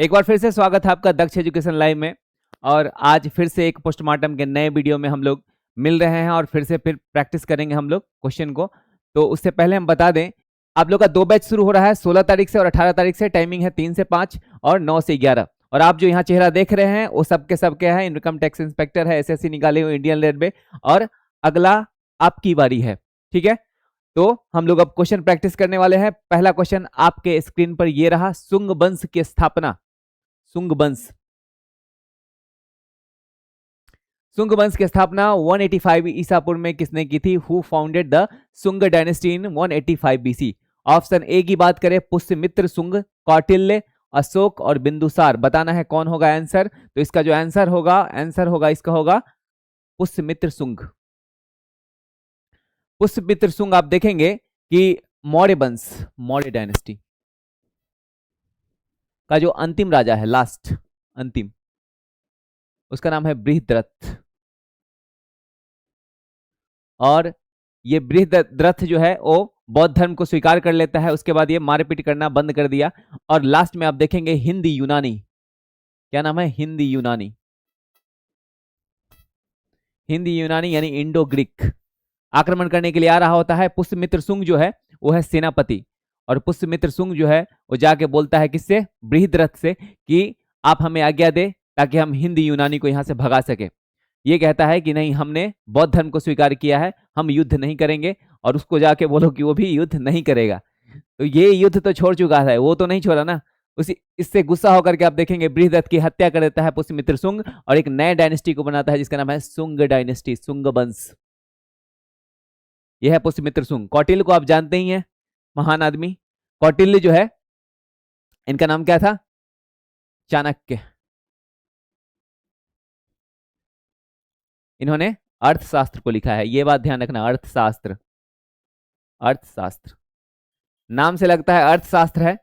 एक बार फिर से स्वागत है आपका दक्ष एजुकेशन लाइव में। और आज फिर से एक पोस्टमार्टम के नए वीडियो में हम लोग मिल रहे हैं और फिर प्रैक्टिस करेंगे हम लोग क्वेश्चन को। तो उससे पहले हम बता दें, आप लोग का 2 बैच शुरू हो रहा है 16 तारीख से और 18 तारीख से। टाइमिंग है 3 से 5 और 9 से 11। और आप जो यहाँ चेहरा देख रहे हैं वो सबके हैं। इनकम टैक्स इंस्पेक्टर है, एसएससी निकाले हुए, इंडियन रेलवे। और अगला आपकी बारी है, ठीक है। तो हम लोग अब क्वेश्चन प्रैक्टिस करने वाले हैं। पहला क्वेश्चन आपके स्क्रीन पर ये रहा। सुंग वंश की स्थापना, सुंग वंश की स्थापना 185 ईसा पूर्व में किसने की थी? हु फाउंडेड द सुंग dynasty in 185 BC? Option A की बात करें, पुष्यमित्र सुंग, कौटिल्य, अशोक और बिंदुसार। बताना है कौन होगा आंसर। तो इसका जो आंसर होगा इसका होगा पुष्यमित्र सुंग। पुष्यमित्र सुंग आप देखेंगे कि मौर्य वंश, मौर्य डायनेस्टी का जो अंतिम राजा है, लास्ट अंतिम, उसका नाम है बृहद्रथ। और ये बृहद्रथ जो है वो बौद्ध धर्म को स्वीकार कर लेता है। उसके बाद ये मारपीट करना बंद कर दिया। और लास्ट में आप देखेंगे हिंदी यूनानी, क्या नाम है? हिंदी यूनानी। हिंदी यूनानी यानी इंडो ग्रीक आक्रमण करने के लिए आ रहा होता है। पुष्यमित्र सुंग जो है वो है सेनापति। और पुष्यमित्र सुंग जो है वो जाके बोलता है किससे? बृहद्रथ से, कि आप हमें आज्ञा दे ताकि हम हिंदी यूनानी को यहां से भगा सके। ये कहता है कि नहीं, हमने बौद्ध धर्म को स्वीकार किया है, हम युद्ध नहीं करेंगे। और उसको जाके बोलो कि वो भी युद्ध नहीं करेगा। तो ये युद्ध तो छोड़ चुका है, वो तो नहीं छोड़ा ना। उसी इससे गुस्सा होकर के आप देखेंगे बृहद्रथ की हत्या कर देता है पुष्यमित्र सुंग और एक नए डायनेस्टी को बनाता है जिसका नाम है सुंग डायनेस्टी, सुंग वंश। यह है पुष्यमित्र सुंग। कौटिल्य को आप जानते ही हैं, महान आदमी। कौटिल्य जो है, इनका नाम क्या था? चाणक्य। इन्होंने अर्थशास्त्र को लिखा है, ये बात ध्यान रखना। अर्थशास्त्र, अर्थशास्त्र नाम से लगता है अर्थशास्त्र है,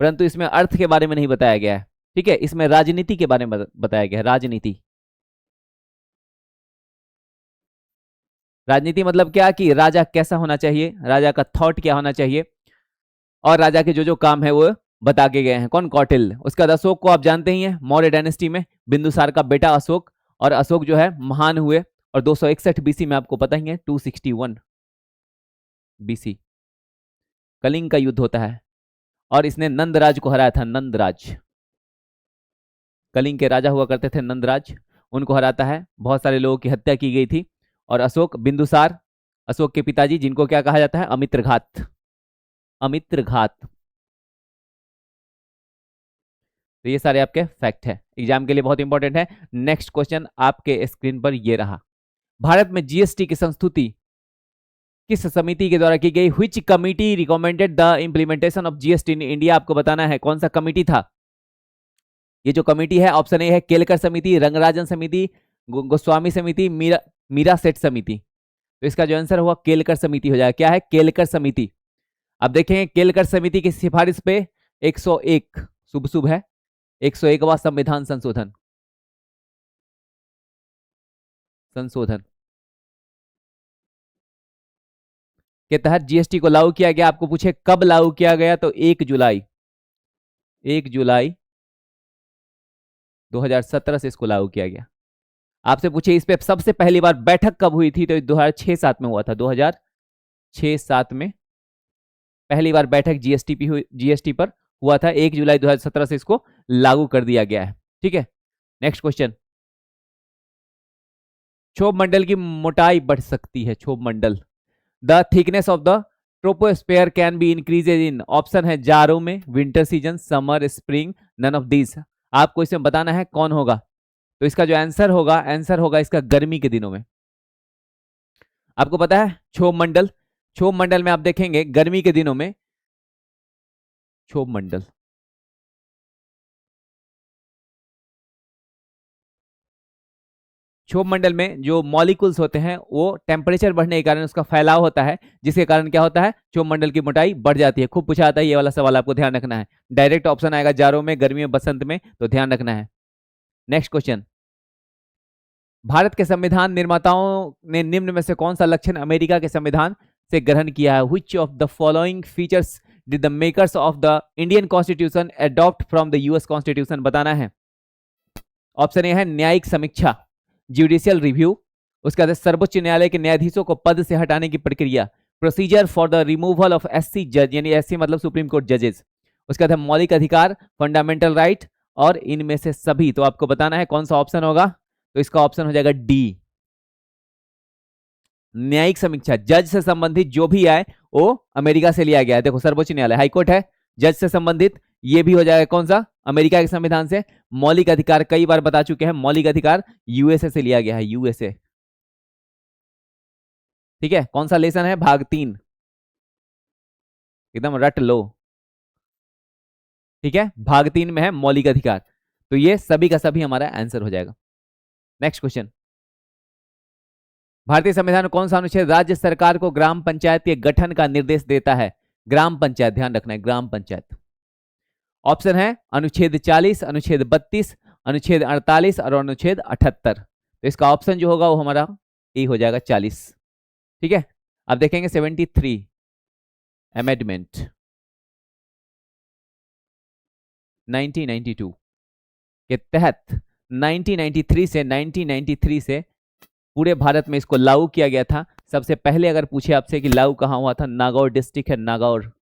परंतु इसमें अर्थ के बारे में नहीं बताया गया है, ठीक है। इसमें राजनीति के बारे में बताया गया है। राजनीति, राजनीति मतलब क्या कि राजा कैसा होना चाहिए, राजा का थॉट क्या होना चाहिए, और राजा के जो जो काम है वो बता के गए हैं। कौन? कौटिल्य। उसके बाद अशोक को आप जानते ही हैं, मौर्य डायनेस्टी में बिंदुसार का बेटा अशोक। और अशोक जो है महान हुए और 261 बीसी में, आपको पता ही है, 261 बीसी कलिंग का युद्ध होता है और इसने नंदराज को हराया था। नंदराज, कलिंग के राजा हुआ करते थे नंदराज, उनको हराता है। बहुत सारे लोगों की हत्या की गई थी। और अशोक, बिंदुसार, अशोक के पिताजी, जिनको क्या कहा जाता है? अमित्रघात, अमित्रघात। तो ये सारे आपके फैक्ट है, एग्जाम के लिए बहुत इंपॉर्टेंट है। नेक्स्ट क्वेश्चन आपके स्क्रीन पर ये रहा। भारत में जीएसटी की संस्तुति किस समिति के द्वारा की गई? Which committee recommended the implementation of GST in India? आपको बताना है कौन सा कमिटी था। ये जो कमिटी है, ऑप्शन ए है केलकर समिति, रंगराजन समिति, गोस्वामी समिति, मीरा सेठ समिति। तो इसका जो आंसर हुआ केलकर समिति हो जाएगा। क्या है? केलकर समिति। अब देखेंगे केलकर समिति की सिफारिश पे 101 शुभ शुभ है, 101वां संविधान संशोधन के तहत जीएसटी को लागू किया गया। आपको पूछे कब लागू किया गया, तो 1 जुलाई 2017 से इसको लागू किया गया। आपसे पूछे इस पे सबसे पहली बार बैठक कब हुई थी, तो 2006-7 में हुआ था। 2006-7 में पहली बार बैठक जीएसटी पर हुआ था। 1 जुलाई 2017 से इसको लागू कर दिया गया है, ठीक है। Next question. क्षोभ मंडल की मोटाई बढ़ सकती है। क्षोभ मंडल, the thickness of the troposphere can be increases in, option है जाड़ों में, winter season, summer, spring, none of these. आपको इसमें बताना है कौन होगा। तो इसका जो आंसर होगा इसका गर्मी के दिनों में। आपको पता है क्षोभ मंडल में आप देखेंगे गर्मी के दिनों में क्षोभ मंडल में जो मॉलिक्यूल्स होते हैं वो टेम्परेचर बढ़ने के कारण उसका फैलाव होता है, जिसके कारण क्या होता है? क्षोभ मंडल की मोटाई बढ़ जाती है। खूब पूछा आता है ये वाला सवाल, आपको ध्यान रखना है। डायरेक्ट ऑप्शन आएगा जाड़ों में, गर्मी में, बसंत में, तो ध्यान रखना है। Next question. भारत के संविधान निर्माताओं ने निम्न में से कौन सा लक्षण अमेरिका के संविधान से ग्रहण किया है? Which of the following features did the makers of the Indian constitution adopt from the US constitution? बताना है। ऑप्शन ए है न्यायिक समीक्षा, जुडिशियल रिव्यू, उसके बाद सर्वोच्च न्यायालय के न्यायाधीशों को पद से हटाने की प्रक्रिया, procedure for the removal of SC जज, यानी एससी मतलब सुप्रीम कोर्ट जजेस, उसके बाद है मौलिक अधिकार, फंडामेंटल राइट, और इनमें से सभी। तो आपको बताना है कौन सा ऑप्शन होगा। तो इसका ऑप्शन हो जाएगा डी, न्यायिक समीक्षा। जज से संबंधित जो भी आए वो अमेरिका से लिया गया है। देखो सर्वोच्च न्यायालय, हाईकोर्ट है, जज से संबंधित ये भी हो जाएगा कौन सा, अमेरिका के संविधान से। मौलिक अधिकार कई बार बता चुके हैं, मौलिक अधिकार यूएसए से लिया गया है, यूएसए। ठीक है, कौन सा लेसन है, भाग 3, एकदम रट लो। ठीक है, भाग 3 में है मौलिक अधिकार। तो ये सभी का सभी हमारा आंसर हो जाएगा। नेक्स्ट क्वेश्चन, भारतीय संविधान में कौन सा अनुच्छेद राज्य सरकार को ग्राम पंचायत के गठन का निर्देश देता है? ग्राम पंचायत, ध्यान रखना है, ग्राम पंचायत। ऑप्शन है अनुच्छेद 40, अनुच्छेद 32, अनुच्छेद 48 और अनुच्छेद 78। तो इसका ऑप्शन जो होगा वो हमारा ए हो जाएगा 40। ठीक है, अब देखेंगे 73 अमेंडमेंट 1992 के तहत 1993 से पूरे भारत में इसको लागू किया गया था। सबसे पहले अगर पूछे आपसे कि लागू कहां हुआ था, नागौर डिस्ट्रिक्ट है, नागौर,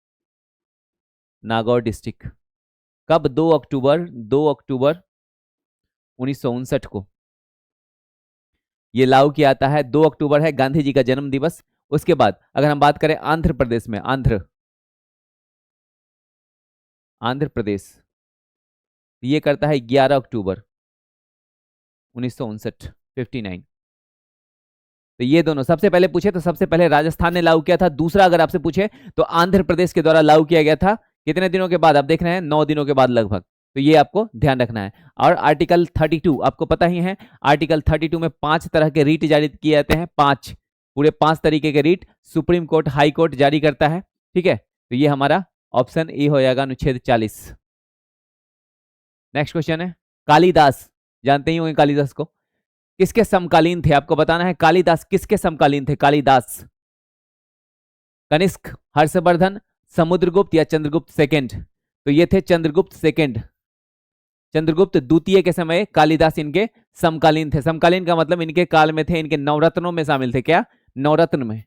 नागौर डिस्ट्रिक्ट। कब? 2 अक्टूबर 1959 को ये लागू किया जाता है। 2 अक्टूबर है गांधी जी का जन्म दिवस। उसके बाद अगर हम बात करें आंध्र प्रदेश में, आंध्र प्रदेश ये करता है 11 अक्टूबर 1959, 59। तो ये दोनों सबसे पहले पूछे तो सबसे पहले राजस्थान ने लागू किया था। दूसरा अगर आपसे पूछे तो आंध्र प्रदेश के द्वारा लागू किया गया था। कितने दिनों के बाद? आप देख रहे हैं 9 दिनों के बाद लगभग। तो ये आपको ध्यान रखना है। और आर्टिकल 32 आपको पता ही है, आर्टिकल 32 में 5 तरह के रीट जारी किए जाते हैं। 5 पूरे 5 तरीके के writ supreme court, high court जारी करता है। ठीक है, तो ये हमारा ऑप्शन ए हो जाएगा, अनुच्छेद 40। नेक्स्ट क्वेश्चन है, कालिदास, जानते ही होंगे कालिदास को, किसके समकालीन थे? आपको बताना है कालिदास किसके समकालीन थे। कालिदास कनिष्क, हर्षवर्धन, समुद्रगुप्त या चंद्रगुप्त सेकंड? तो ये थे चंद्रगुप्त सेकंड। चंद्रगुप्त द्वितीय के समय कालिदास इनके समकालीन थे। समकालीन का मतलब इनके काल में थे, इनके नवरत्नों में शामिल थे। क्या? नवरत्न में,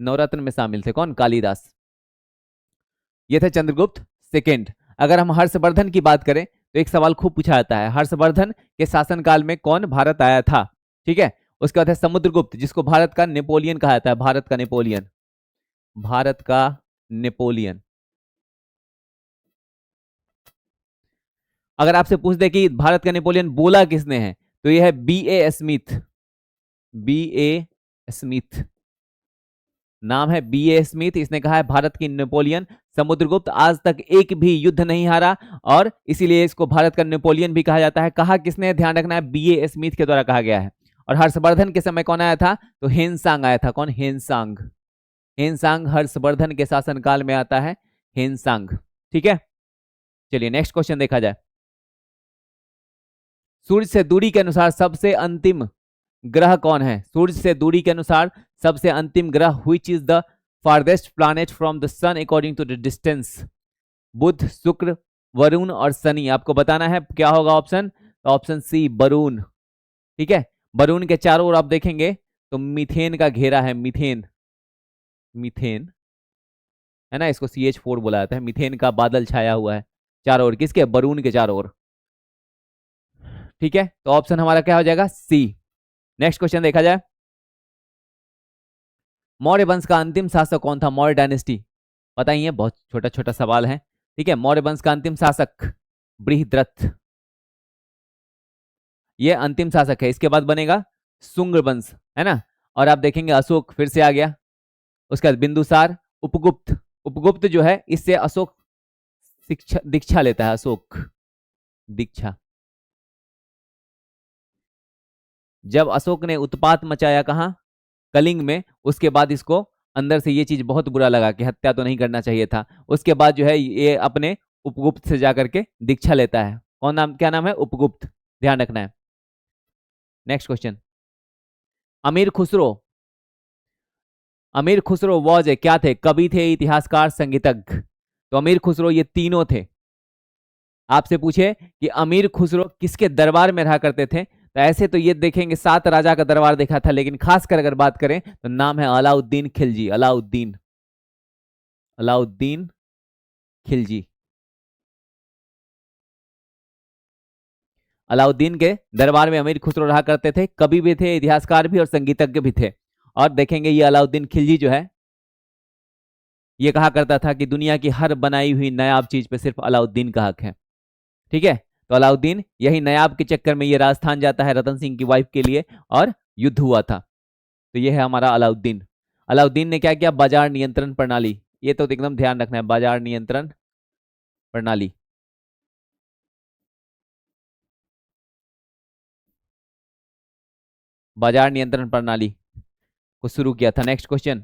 नवरत्न में शामिल थे। कौन? कालिदास। ये थे चंद्रगुप्त सेकंड। अगर हम हर्षवर्धन की बात करें तो एक सवाल खूब पूछा जाता है, हर्षवर्धन के शासनकाल में कौन भारत आया था? ठीक है, उसके बाद है समुद्रगुप्त, जिसको भारत का नेपोलियन कहा जाता है। भारत का नेपोलियन, भारत का नेपोलियन। अगर आपसे पूछ दे कि भारत का नेपोलियन बोला किसने है, तो यह है B.A. स्मिथ। B.A. स्मिथ नाम है, B.A. स्मिथ। इसने कहा है भारत की नेपोलियन। समुद्रगुप्त आज तक एक भी युद्ध नहीं हारा और इसीलिए इसको भारत का नेपोलियन भी कहा जाता है। कहा किसने? ध्यान रखना है, B.A. स्मिथ के द्वारा कहा गया है। और हर्षवर्धन के समय कौन आया था? तो हेनसांग आया था। कौन? हेनसांग। हेनसांग हर्षवर्धन के शासनकाल में आता है, हेनसांग। ठीक है, चलिए नेक्स्ट क्वेश्चन देखा जाए। सूर्य से दूरी के अनुसार सबसे अंतिम ग्रह कौन है? सूर्य से दूरी के अनुसार सबसे अंतिम ग्रह, which is the farthest planet from the sun according to the distance? बुध, शुक्र, वरुण और शनि। आपको बताना है क्या होगा ऑप्शन। Option C, Varun. ठीक है, वरुण के चारों ओर आप देखेंगे तो मीथेन का घेरा है। मीथेन, मीथेन है ना, इसको CH4 बोला जाता है। मीथेन का बादल छाया हुआ है चारों ओर, किसके? वरुण के चारों ओर। ठीक है, तो ऑप्शन हमारा क्या हो जाएगा? सी। नेक्स्ट क्वेश्चन देखा जाए, मौर्य वंश का अंतिम शासक कौन था? मौर्य डायनेस्टी, पता ही है, बहुत छोटा छोटा सवाल है। ठीक है, मौर्य वंश का अंतिम शासक बृहद्रथ, ये अंतिम शासक है। इसके बाद बनेगा शुंग वंश, है ना। और आप देखेंगे अशोक फिर से आ गया। उसके बाद बिंदुसार, उपगुप्त। उपगुप्त जो है इससे अशोक दीक्षा लेता है, अशोक दीक्षा। जब अशोक ने उत्पात मचाया कहां? कलिंग में, उसके बाद इसको अंदर से ये चीज बहुत बुरा लगा कि हत्या तो नहीं करना चाहिए था। उसके बाद जो है ये अपने उपगुप्त से जाकर के दीक्षा लेता है। कौन नाम, क्या नाम है? उपगुप्त, ध्यान रखना है। नेक्स्ट क्वेश्चन, अमीर खुसरो अमीर खुसरो वॉज क्या थे? कवि थे, इतिहासकार, संगीतज्ञ। तो अमीर खुसरो ये तीनों थे। आपसे पूछे कि अमीर खुसरो किसके दरबार में रहा करते थे, तो ऐसे तो ये देखेंगे 7 राजा का दरबार देखा था, लेकिन खासकर अगर बात करें तो नाम है अलाउद्दीन खिलजी। अलाउद्दीन, अलाउद्दीन खिलजी। अलाउद्दीन के दरबार में अमीर खुसरो रहा करते थे, कवि भी थे, इतिहासकार भी और संगीतज्ञ भी थे। और देखेंगे ये अलाउद्दीन खिलजी जो है ये कहा करता था कि दुनिया की हर बनाई हुई नायाब चीज पे सिर्फ अलाउद्दीन का हक है। ठीक है, तो अलाउद्दीन यही नायाब के चक्कर में ये राजस्थान जाता है रतन सिंह की वाइफ के लिए और युद्ध हुआ था। तो ये है हमारा अलाउद्दीन। अलाउद्दीन ने क्या किया? बाजार नियंत्रण प्रणाली। ये तो एकदम ध्यान रखना है, बाजार नियंत्रण प्रणाली, बाजार नियंत्रण प्रणाली को शुरू किया था। नेक्स्ट क्वेश्चन,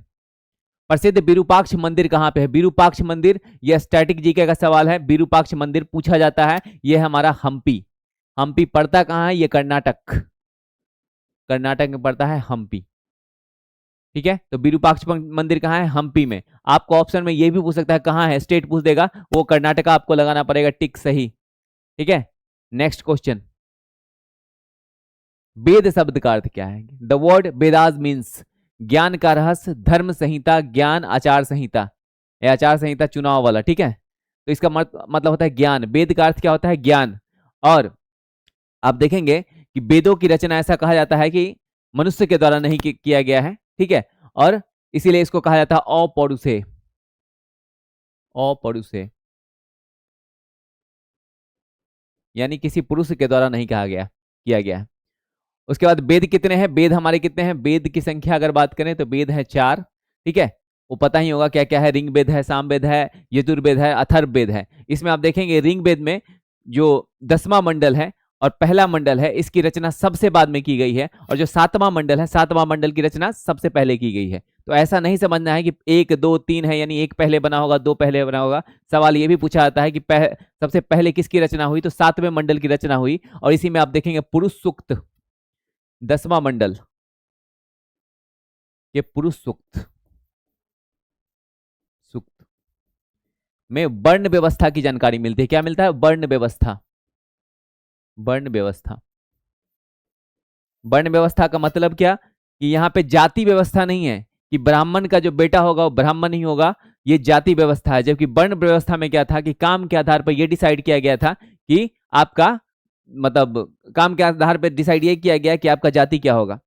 प्रसिद्ध विरूपाक्ष मंदिर कहां पे है? विरूपाक्ष मंदिर, यह स्टैटिक जीके का सवाल है। विरूपाक्ष मंदिर पूछा जाता है, यह है हमारा हम्पी। हम्पी पड़ता कहां है? ये कर्नाटक, कर्नाटक में पड़ता है हम्पी। ठीक है, तो विरूपाक्ष मंदिर कहां है? हम्पी में। आपको ऑप्शन में ये भी पूछ सकता है कहां है, स्टेट पूछ देगा, वो कर्नाटका आपको लगाना पड़ेगा टिक सही। ठीक है, नेक्स्ट क्वेश्चन, वेद शब्द का अर्थ क्या है? द वर्ड वेदास मीन्स ज्ञान का रहस्य, धर्म संहिता, ज्ञान, आचार संहिता। यह आचार संहिता चुनाव वाला। ठीक है, तो इसका मतलब होता है ज्ञान। वेद का अर्थ क्या होता है? ज्ञान। और आप देखेंगे कि वेदों की रचना ऐसा कहा जाता है कि मनुष्य के द्वारा नहीं किया गया है। ठीक है, और इसीलिए इसको कहा जाता है अपौरुषे, अपौरुषे, यानी किसी पुरुष के द्वारा नहीं कहा गया, किया गया है। उसके बाद वेद कितने हैं? वेद हमारे कितने हैं? वेद की संख्या अगर बात करें तो वेद है 4। ठीक है, वो पता ही होगा क्या क्या है। ऋग वेद है, साम वेद है, यजुर्वेद है, अथर्व वेद है। इसमें आप देखेंगे ऋग वेद में जो 10वां मंडल है और पहला मंडल है, इसकी रचना सबसे बाद में की गई है, और जो 7वां मंडल है, 7वां मंडल की रचना सबसे पहले की गई है। तो ऐसा नहीं समझना है कि 1 2 3 है, यानी 1 पहले बना होगा, 2 पहले बना होगा। सवाल ये भी पूछा जाता है कि सबसे पहले किसकी रचना हुई, तो 7वें मंडल की रचना हुई। और इसी में आप देखेंगे पुरुष सूक्त, 10वां मंडल, ये पुरुष सूक्त, सूक्त में वर्ण व्यवस्था की जानकारी मिलती है। क्या मिलता है? वर्ण व्यवस्था, वर्ण व्यवस्था। वर्ण व्यवस्था का मतलब क्या? कि यहाँ पे जाति व्यवस्था नहीं है कि ब्राह्मण का जो बेटा होगा वो ब्राह्मण ही होगा, ये जाति व्यवस्था है। जबकि वर्ण व्यवस्था में क्या था कि काम के आधार पर यह डिसाइड किया गया था कि आपका मतलब काम के आधार पर डिसाइड ये किया गया कि आपका जाति क्या होगा।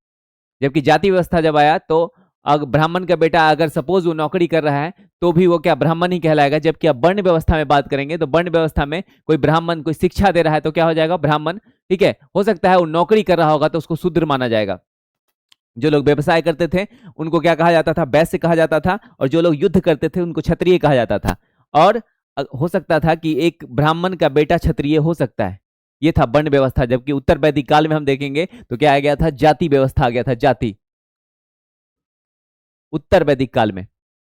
जबकि जाति व्यवस्था जब आया तो अगर ब्राह्मण का बेटा अगर सपोज वो नौकरी कर रहा है तो भी वो क्या ब्राह्मण ही कहलाएगा। जबकि अब वर्ण व्यवस्था में बात करेंगे तो वर्ण व्यवस्था में कोई ब्राह्मण कोई शिक्षा दे रहा है तो क्या हो जाएगा? ब्राह्मण। ठीक है, हो सकता है वो नौकरी कर रहा होगा तो उसको शूद्र माना जाएगा। जो लोग व्यवसाय करते थे उनको क्या कहा जाता था? वैश्य कहा जाता था। और जो लोग युद्ध करते थे उनको क्षत्रिय कहा जाता था। और हो सकता था कि एक ब्राह्मण का बेटा क्षत्रिय हो सकता है। ये था वर्ण व्यवस्था। जबकि उत्तर वैदिक काल में हम देखेंगे तो क्या आ गया था? जाति व्यवस्था आ गया था, जाति, उत्तर वैदिक काल में।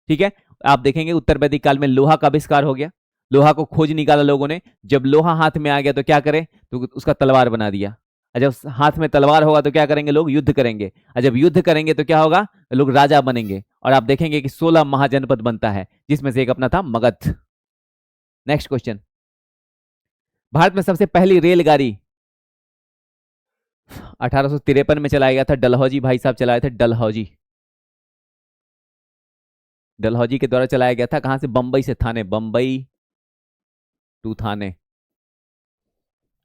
ठीक है, आप देखेंगे उत्तर वैदिक काल में लोहा का आविष्कार हो गया, लोहा को खोज निकाला लोगों ने। जब लोहा हाथ में आ गया तो क्या करें? तो उसका तलवार बना दिया। और जब हाथ में तलवार होगा तो क्या करेंगे? लोग युद्ध करेंगे। और जब युद्ध करेंगे तो क्या होगा? लोग राजा बनेंगे। और आप देखेंगे कि 16 महाजनपद बनता है, जिसमें से एक अपना था मगध। नेक्स्ट क्वेश्चन, भारत में सबसे पहली रेलगाड़ी 1853 में चलाया गया था। डलहौजी भाई साहब चलाए थे, डलहौजी, डलहौजी के द्वारा चलाया गया था। कहां से? बंबई से थाने, बंबई टू थाने,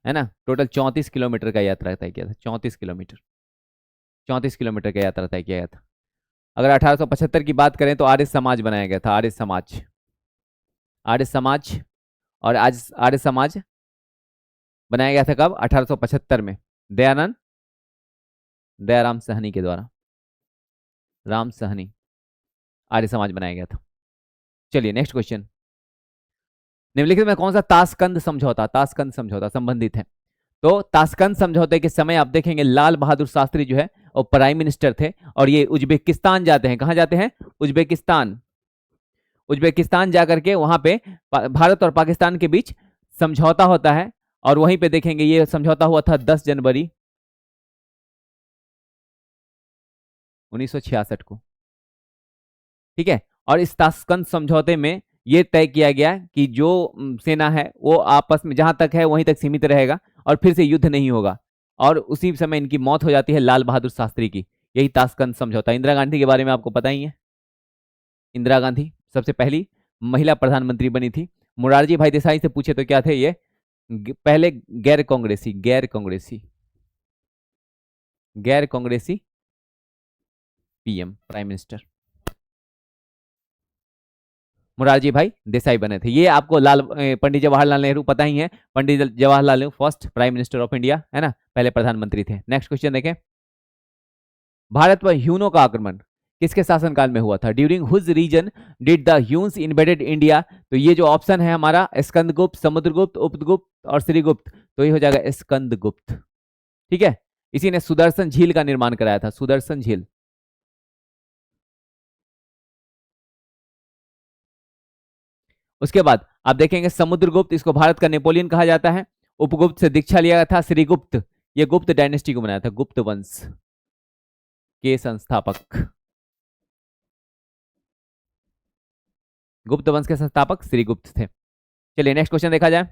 है ना। टोटल 34 किलोमीटर का यात्रा तय किया था, 34 किलोमीटर, 34 किलोमीटर का यात्रा तय किया गया था। अगर 1875 की बात करें तो आर्य समाज बनाया गया था, आर्य समाज, आर्य समाज। और आज आर्य समाज बनाया गया था कब? 1875 में, दयानंद दयाराम सहनी के द्वारा, राम सहनी, आर्य समाज बनाया गया था। चलिए नेक्स्ट क्वेश्चन, निम्नलिखित में कौन सा ताशकंद समझौता, ताशकंद समझौता संबंधित है? तो ताशकंद समझौते के समय आप देखेंगे लाल बहादुर शास्त्री जो है वो प्राइम मिनिस्टर थे। और ये उज्बेकिस्तान जाते हैं। कहां जाते हैं? उज्बेकिस्तान, उज्बेकिस्तान जाकर के वहां पे भारत और पाकिस्तान के बीच समझौता होता है। और वहीं पे देखेंगे ये समझौता हुआ था 10 जनवरी 1966 को। ठीक है। और इस ताशकंद समझौते में ये तय किया गया कि जो सेना है वो आपस में जहां तक है वहीं तक सीमित रहेगा और फिर से युद्ध नहीं होगा। और उसी समय इनकी मौत हो जाती है लाल बहादुर शास्त्री की। यही ताशकंद समझौता। इंदिरा गांधी के बारे में आपको पता ही है। इंदिरा गांधी सबसे पहली महिला प्रधानमंत्री बनी थी। मोरारजी भाई देसाई से पूछे तो क्या थे ये? पहले गैर कांग्रेसी, गैर कांग्रेसी पीएम, प्राइम मिनिस्टर मोरारजी भाई देसाई बने थे। ये आपको पंडित जवाहरलाल नेहरू पता ही है। Pandit Jawaharlal Nehru first prime minister of India, है ना, पहले प्रधानमंत्री थे। नेक्स्ट क्वेश्चन देखें। भारत पर ह्यूनों का आक्रमण किसके शासनकाल में हुआ था? During whose reign did the Huns invaded India? तो ये जो ऑप्शन है हमारा स्कंदगुप्त, समुद्रगुप्त, उपगुप्त और श्रीगुप्त, तो ये हो जाएगा स्कंदगुप्त। ठीक है। इसी ने सुदर्शन झील का निर्माण कराया था, सुदर्शन झील। उसके बाद आप देखेंगे समुद्रगुप्त, इसको भारत का नेपोलियन कहा जाता है। उपगुप्त से दीक्षा लिया था श्रीगुप्त, ये गुप्त डायनेस्टी को बनाया था, गुप्त वंश के संस्थापक। गुप्त वंश के संस्थापक श्रीगुप्त थे। चलिए नेक्स्ट क्वेश्चन देखा जाए।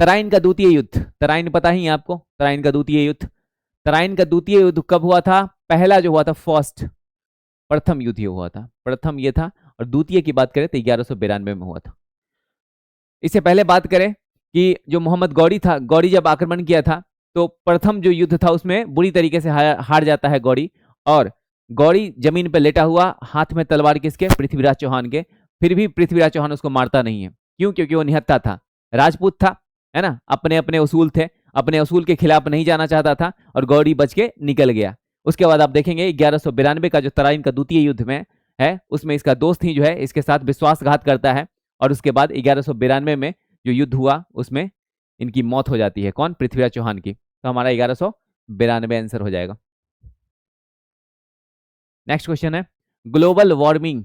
तराइन का द्वितीय युद्ध, तराइन पता ही है आपको, तराइन का द्वितीय युद्ध। तराइन का द्वितीय युद्ध कब हुआ था? पहला जो हुआ था फर्स्ट, प्रथम युद्ध ये हुआ था, प्रथम ये था। और द्वितीय की बात करें तो 1192 में हुआ था। इससे पहले बात करें कि जो मोहम्मद गौरी था, गौरी जब आक्रमण किया था तो प्रथम जो युद्ध था उसमें बुरी तरीके से हार जाता है गौरी। और गौरी जमीन पर लेटा हुआ, हाथ में तलवार किसके? पृथ्वीराज चौहान के। फिर भी पृथ्वीराज चौहान उसको मारता नहीं है। क्यों? क्योंकि वो निहत्था था, राजपूत था, है ना, अपने अपने उसूल थे, अपने उसूल के खिलाफ नहीं जाना चाहता था और गौरी बच के निकल गया। उसके बाद आप देखेंगे 1192 का जो तराइन का द्वितीय युद्ध में है उसमें इसका दोस्त ही जो है इसके साथ विश्वासघात करता है। और उसके बाद 1192 में जो युद्ध हुआ उसमें इनकी मौत हो जाती है। कौन? पृथ्वीराज चौहान की। तो हमारा 1192 आंसर हो जाएगा। नेक्स्ट क्वेश्चन है ग्लोबल वार्मिंग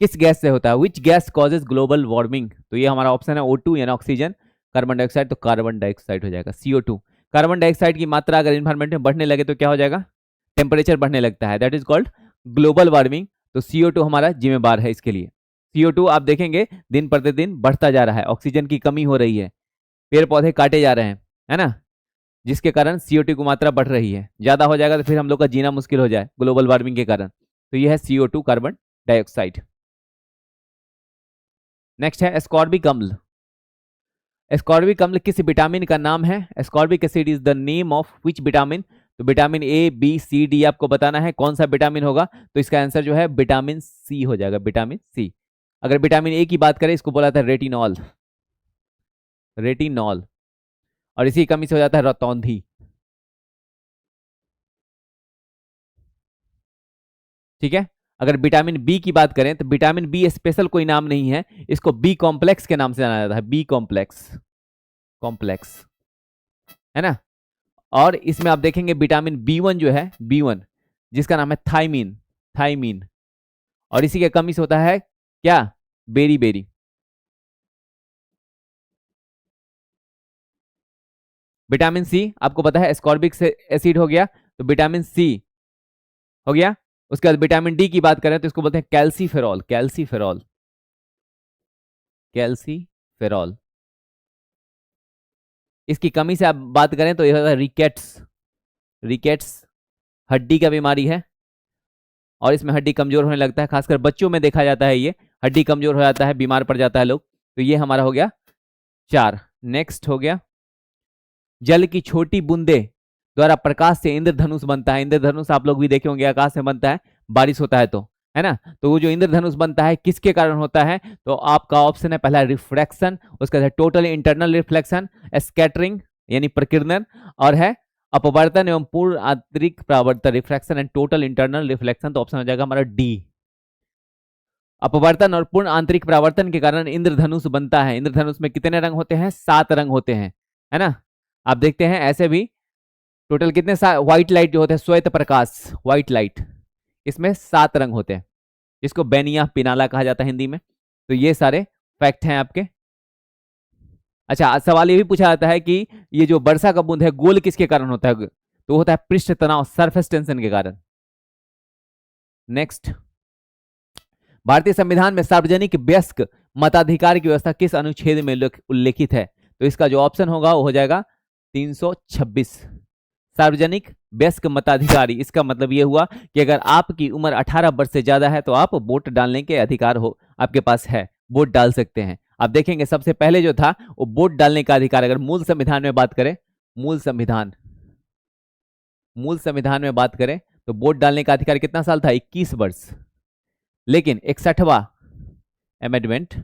किस गैस से होता है? Which gas causes global warming? तो ये हमारा ऑप्शन है O2 यानी ऑक्सीजन, कार्बन डाइऑक्साइड, तो कार्बन डाइऑक्साइड हो जाएगा, CO2। कार्बन डाइऑक्साइड की मात्रा अगर इन्वायरमेंट में बढ़ने लगे तो क्या हो जाएगा? टेम्परेचर बढ़ने लगता है, that is called global warming. तो CO2 हमारा जिम्मेदार है इसके लिए। CO2 आप देखेंगे दिन प्रतिदिन बढ़ता जा रहा है, ऑक्सीजन की कमी हो रही है, पेड़ पौधे काटे जा रहे हैं, है ना, जिसके कारण CO2 की मात्रा बढ़ रही है। ज्यादा हो जाएगा तो फिर हम लोग का जीना मुश्किल हो जाए ग्लोबल वार्मिंग के कारण। तो यह है CO2, कार्बन डाइऑक्साइड। नेक्स्ट है एस्कॉर्बिक अम्ल। एस्कॉर्बिक अम्ल किस विटामिन का नाम है? Ascorbic acid is the name of which vitamin? तो vitamin A, B, C, D आपको बताना है कौन सा विटामिन होगा। तो इसका आंसर जो है विटामिन C हो जाएगा, विटामिन C। अगर विटामिन A की बात करें इसको बोला था रेटिनॉल, रेटिनॉल। और इसी कमी से हो जाता है रतौंधी। ठीक है। अगर विटामिन बी की बात करें तो विटामिन बी स्पेशल कोई नाम नहीं है, इसको बी कॉम्प्लेक्स के नाम से जाना जाता है, बी कॉम्प्लेक्स, कॉम्प्लेक्स, है ना। और इसमें आप देखेंगे विटामिन B1 जो है, B1 जिसका नाम है थाइमीन, थाइमीन। और इसी के कमी से होता है क्या? Berry berry. विटामिन सी आपको पता है एस्कॉर्बिक एसिड हो गया, तो विटामिन सी हो गया। उसके बाद विटामिन डी की बात करें तो इसको बोलते हैं कैल्सीफेरॉल, कैल्सीफेरॉल, कैल्सीफेरॉल। इसकी कमी से आप बात करें तो यह होता है रिकेट्स, रिकेट्स हड्डी का बीमारी है और इसमें हड्डी कमजोर होने लगता है, खासकर बच्चों में देखा जाता है, ये हड्डी कमजोर हो जाता है, बीमार पड़ जाता है लोग। तो ये हमारा हो गया 4। नेक्स्ट हो गया जल की छोटी बूंदे द्वारा प्रकाश से इंद्रधनुष बनता है। इंद्रधनुष आप लोग भी देखे होंगे, आकाश में बनता है, बारिश होता है तो, है ना। तो वो जो इंद्रधनुष बनता है किसके कारण होता है? तो आपका ऑप्शन है पहला रिफ्रैक्शन, उसका है टोटल इंटरनल रिफ्लेक्शन, स्कैटरिंग यानी प्रकीर्णन, और है अपवर्तन एवं पूर्ण आंतरिक परावर्तन, refraction and total internal reflection. तो ऑप्शन हो जाएगा हमारा डी। अपवर्तन और पूर्ण आंतरिक परावर्तन के कारण इंद्रधनुष बनता है। इंद्रधनुष में कितने रंग होते हैं? 7 रंग होते हैं, है ना। आप देखते हैं ऐसे भी टोटल कितने व्हाइट लाइट जो होते हैं, श्वेत प्रकाश, व्हाइट लाइट, इसमें 7 रंग होते हैं, जिसको बेनिया पिनाला कहा जाता है हिंदी में। तो ये सारे फैक्ट हैं आपके। अच्छा, सवाल ये भी पूछा जाता है कि ये जो वर्षा का बूंद है गोल किसके कारण होता है? तो होता है पृष्ठ तनाव, सरफेस टेंशन के कारण। नेक्स्ट, भारतीय संविधान में सार्वजनिक वयस्क मताधिकार की व्यवस्था किस अनुच्छेद में उल्लेखित है? तो इसका जो ऑप्शन होगा वो हो जाएगा 326। सार्वजनिक वयस्क मताधिकारी, इसका मतलब ये हुआ कि अगर आपकी उम्र 18 वर्ष से ज्यादा है तो आप वोट डालने के अधिकार हो आपके पास है, वोट डाल सकते हैं। आप देखेंगे सबसे पहले जो था वो वोट डालने का अधिकार, अगर मूल संविधान में बात करें, मूल संविधान में बात करें तो वोट डालने का अधिकार कितना साल था? 21 वर्ष। लेकिन 61वां अमेंडमेंट,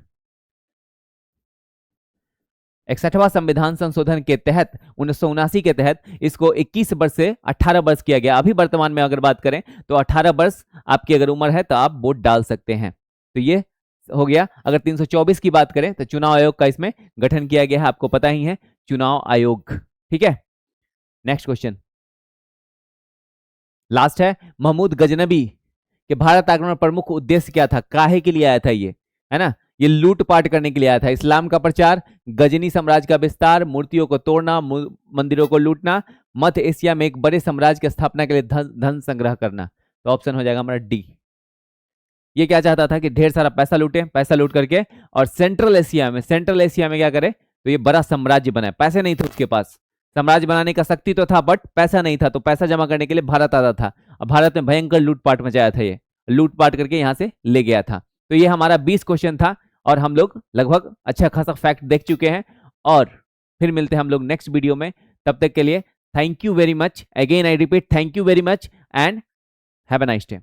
61वां संविधान संशोधन के तहत 1979 के तहत इसको 21 वर्ष से 18 वर्ष किया गया। अभी वर्तमान में अगर बात करें तो 18 वर्ष आपकी अगर उम्र है तो आप वोट डाल सकते हैं। तो ये हो गया। अगर 324 की बात करें तो चुनाव आयोग का इसमें गठन किया गया है, आपको पता ही है, चुनाव आयोग। ठीक है, नेक्स्ट क्वेश्चन लास्ट है, महमूद गजनबी के भारत आक्रमण प्रमुख उद्देश्य क्या था? काहे के लिए आया था ये, है ना? ये लूटपाट करने के लिए आया था। इस्लाम का प्रचार, गजनी साम्राज्य का विस्तार, मूर्तियों को तोड़ना, मंदिरों को लूटना, मध्य एशिया में एक बड़े साम्राज्य की स्थापना के लिए धन संग्रह करना। तो ऑप्शन हो जाएगा हमारा डी। ये क्या चाहता था कि ढेर सारा पैसा लूटे, पैसा लूट करके और सेंट्रल एशिया में क्या करे? तो ये बड़ा साम्राज्य बनाए। पैसे नहीं थे उसके पास, साम्राज्य बनाने का शक्ति तो था बट पैसा नहीं था, तो पैसा जमा करने के लिए भारत आता था। अब भारत में भयंकर लूटपाट मचाया था, ये लूटपाट करके यहां से ले गया था। तो ये हमारा 20 क्वेश्चन था और हम लोग लगभग अच्छा खासा फैक्ट देख चुके हैं। और फिर मिलते हैं हम लोग नेक्स्ट वीडियो में। तब तक के लिए thank you very much. Again I repeat, thank you very much and have a nice day.